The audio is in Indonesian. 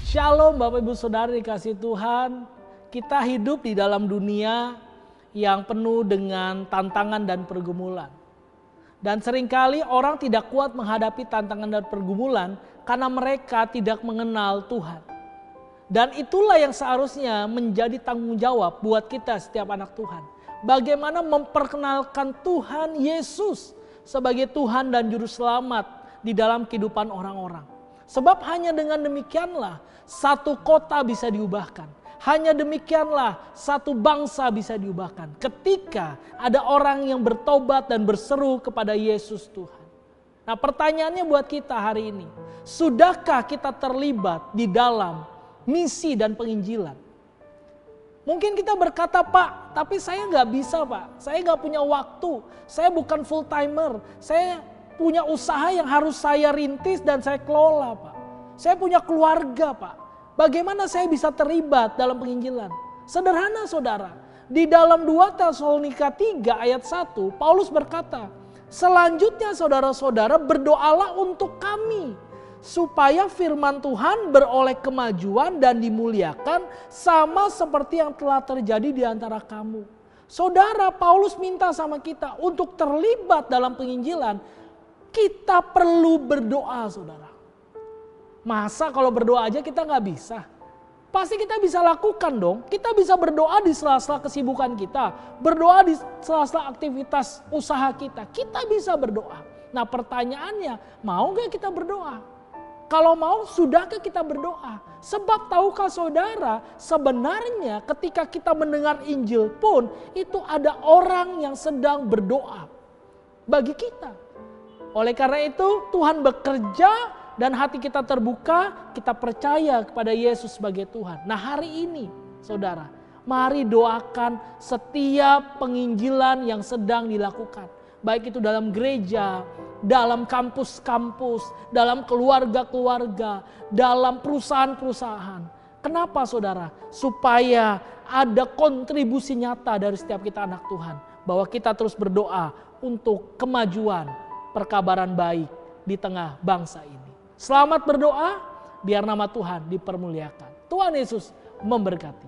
Shalom Bapak Ibu Saudara dikasih Tuhan. Kita hidup di dalam dunia yang penuh dengan tantangan dan pergumulan. Dan seringkali orang tidak kuat menghadapi tantangan dan pergumulan karena mereka tidak mengenal Tuhan. Dan itulah yang seharusnya menjadi tanggung jawab buat kita setiap anak Tuhan. Bagaimana memperkenalkan Tuhan Yesus sebagai Tuhan dan Juru Selamat di dalam kehidupan orang-orang. Sebab hanya dengan demikianlah satu kota bisa diubahkan. Hanya demikianlah satu bangsa bisa diubahkan. Ketika ada orang yang bertobat dan berseru kepada Yesus Tuhan. Nah, pertanyaannya buat kita hari ini. Sudahkah kita terlibat di dalam misi dan penginjilan? Mungkin kita berkata, Pak, tapi saya nggak bisa, Pak. Saya nggak punya waktu. Saya bukan full timer. Saya punya usaha yang harus saya rintis dan saya kelola, Pak. Saya punya keluarga, Pak. Bagaimana saya bisa terlibat dalam penginjilan? Sederhana, saudara. Di dalam 2 Tesalonika 3 ayat 1, Paulus berkata, selanjutnya saudara-saudara berdoalah untuk kami, supaya firman Tuhan beroleh kemajuan dan dimuliakan sama seperti yang telah terjadi di antara kamu. Saudara, Paulus minta sama kita untuk terlibat dalam penginjilan. Kita perlu berdoa, saudara. Masa kalau berdoa aja kita nggak bisa? Pasti kita bisa lakukan dong. Kita bisa berdoa di sela-sela kesibukan kita. Berdoa di sela-sela aktivitas usaha kita. Kita bisa berdoa. Nah, pertanyaannya, mau nggak kita berdoa? Kalau mau, sudahkah kita berdoa? Sebab tahukah saudara, sebenarnya ketika kita mendengar Injil pun, itu ada orang yang sedang berdoa bagi kita. Oleh karena itu, Tuhan bekerja dan hati kita terbuka, kita percaya kepada Yesus sebagai Tuhan. Nah, hari ini, saudara, mari doakan setiap penginjilan yang sedang dilakukan. Baik itu dalam gereja, dalam kampus-kampus, dalam keluarga-keluarga, dalam perusahaan-perusahaan. Kenapa, saudara? Supaya ada kontribusi nyata dari setiap kita anak Tuhan. Bahwa kita terus berdoa untuk kemajuan, perkabaran baik di tengah bangsa ini. Selamat berdoa, biar nama Tuhan dipermuliakan. Tuhan Yesus memberkati.